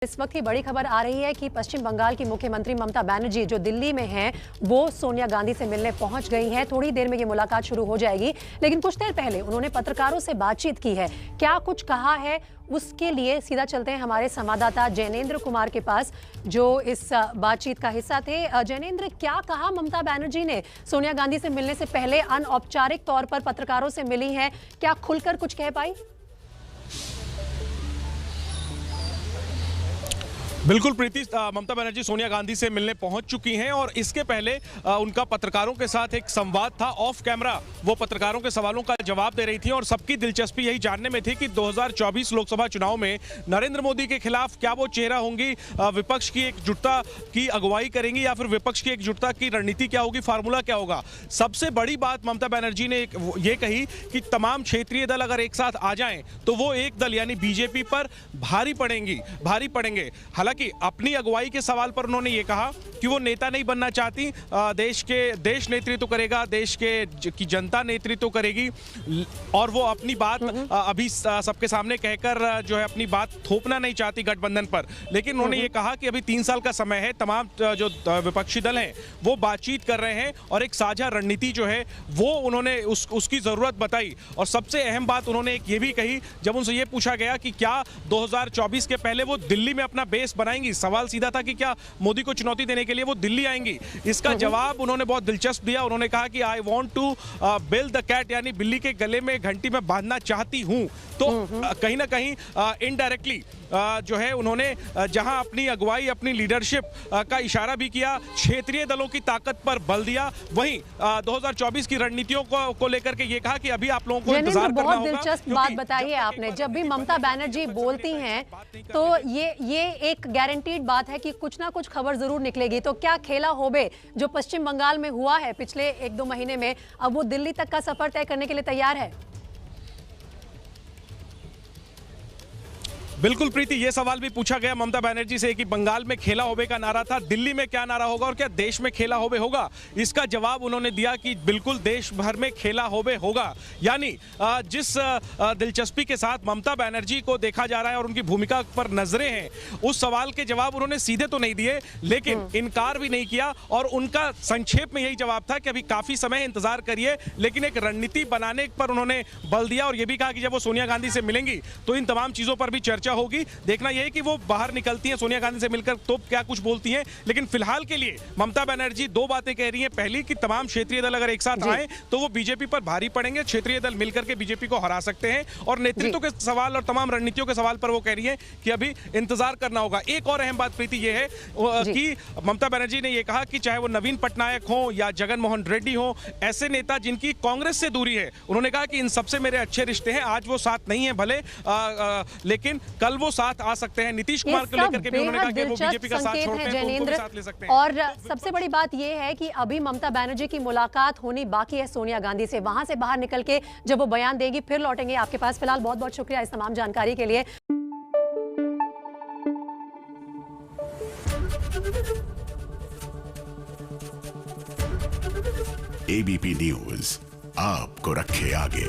इस वक्त की बड़ी खबर आ रही है कि पश्चिम बंगाल की मुख्यमंत्री ममता बनर्जी जो दिल्ली में हैं, वो सोनिया गांधी से मिलने पहुंच गई हैं। थोड़ी देर में ये मुलाकात शुरू हो जाएगी, लेकिन कुछ देर पहले उन्होंने पत्रकारों से बातचीत की है। क्या कुछ कहा है, उसके लिए सीधा चलते हैं हमारे संवाददाता जैनेंद्र कुमार के पास, जो इस बातचीत का हिस्सा थे। जैनेंद्र, क्या कहा ममता बनर्जी ने? सोनिया गांधी से मिलने से पहले अनौपचारिक तौर पर पत्रकारों से मिली हैं, क्या खुलकर कुछ कह पाई? बिल्कुल प्रीति, ममता बनर्जी सोनिया गांधी से मिलने पहुंच चुकी हैं और इसके पहले उनका पत्रकारों के साथ एक संवाद था। ऑफ कैमरा वो पत्रकारों के सवालों का जवाब दे रही थी और सबकी दिलचस्पी यही जानने में थी कि 2024 लोकसभा चुनाव में नरेंद्र मोदी के खिलाफ क्या वो चेहरा होंगी, विपक्ष की एकजुटता की अगुवाई करेंगी या फिर विपक्ष की एकजुटता की रणनीति क्या होगी, फार्मूला क्या होगा। सबसे बड़ी बात ममता बनर्जी ने ये कही कि तमाम क्षेत्रीय दल अगर एक साथ आ जाएं तो वो एक दल यानी बीजेपी पर भारी पड़ेंगे। हालांकि अपनी अगुवाई के सवाल पर उन्होंने ये कहा कि वो नेता नहीं बनना चाहती, देश नेतृत्व करेगा, देश की जनता नेतृत्व करेगी और वो अपनी बात अभी सबके सामने कहकर जो है अपनी बात थोपना नहीं चाहती गठबंधन पर। लेकिन उन्होंने ये कहा कि अभी 3 साल का समय है, तमाम जो विपक्षी दल हैं वो बातचीत कर रहे हैं और एक साझा रणनीति जो है वो उन्होंने उसकी जरूरत बताई। और सबसे अहम बात उन्होंने एक ये भी कही, जब उनसे ये पूछा गया कि क्या 2024 के पहले वो दिल्ली में अपना बेस बनाएंगी, सवाल सीधा था कि क्या मोदी को चुनौती देने के लिए वो दिल्ली आएंगी। इसका जवाब उन्होंने बहुत दिलचस्प दिया। उन्होंने कहा कि I want to build the cat, यानी बिल्ली के गले में घंटी में बांधना चाहती हूं। तो कहीं ना कहीं इनडायरेक्टली जो है उन्होंने जहां अपनी अगुवाई, अपनी लीडरशिप का इशारा भी किया, क्षेत्रीय दलों की ताकत पर बल दिया, वहीं 2024 की रणनीतियों को लेकर के ये कहा कि अभी आप लोगों को इंतजार करना होगा। बहुत दिलचस्प बात बताई है आपने। जब भी ममता बनर्जी बोलती हैं तो ये एक गारंटीड बात है कि कुछ ना कुछ खबर जरूर निकलेगी। तो क्या खेला होबे जो पश्चिम बंगाल में हुआ है पिछले 1-2 महीने में, अब वो दिल्ली तक का सफर तय करने के लिए तैयार है? बिल्कुल प्रीति, ये सवाल भी पूछा गया ममता बनर्जी से कि बंगाल में खेला होबे का नारा था, दिल्ली में क्या नारा होगा और क्या देश में खेला होबे होगा। इसका जवाब उन्होंने दिया कि बिल्कुल देश भर में खेला होबे होगा। यानी जिस दिलचस्पी के साथ ममता बनर्जी को देखा जा रहा है और उनकी भूमिका पर नजरें हैं, उस सवाल के जवाब उन्होंने सीधे तो नहीं दिए, लेकिन इनकार भी नहीं किया। और उनका संक्षेप में यही जवाब था कि अभी काफी समय इंतजार करिए, लेकिन एक रणनीति बनाने पर उन्होंने बल दिया और यह भी कहा कि जब वो सोनिया गांधी से मिलेंगी तो इन तमाम चीजों पर भी चर्चा होगी। देखना यह है कि वो बाहर निकलती हैं सोनिया गांधी से मिलकर तो क्या कुछ बोलती हैं। लेकिन फिलहाल के लिए ममता बनर्जी 2 बातें कह रही हैं। पहली कि तमाम क्षेत्रीय दल अगर एक साथ आए तो वो बीजेपी पर भारी पड़ेंगे, क्षेत्रीय दल मिलकर के बीजेपी को हरा सकते हैं। और नेतृत्व के सवाल और तमाम रणनीतियों के सवाल पर वो कह रही है कि अभी इंतजार करना होगा। एक और अहम बात प्रीति ये है कि ममता बनर्जी ने यह कहा कि चाहे वो नवीन पटनायक हो या जगन मोहन रेड्डी हो, ऐसे नेता जिनकी कांग्रेस से दूरी है, उन्होंने कहा कि इन सबसे मेरे अच्छे रिश्ते हैं। आज वो साथ नहीं है भले, लेकिन कल वो साथ आ सकते हैं। नीतीश कुमार को लेकर के भी उन्होंने कहा कि वो बीजेपी का साथ छोड़ते हैं तो उनको भी साथ ले सकते हैं। और सबसे बड़ी बात यह है कि अभी ममता बनर्जी की मुलाकात होनी बाकी है सोनिया गांधी से। वहां से बाहर निकल के जब वो बयान देंगी फिर लौटेंगे आपके पास। फिलहाल बहुत बहुत शुक्रिया इस तमाम जानकारी के लिए। एबीपी न्यूज आपको रखे आगे।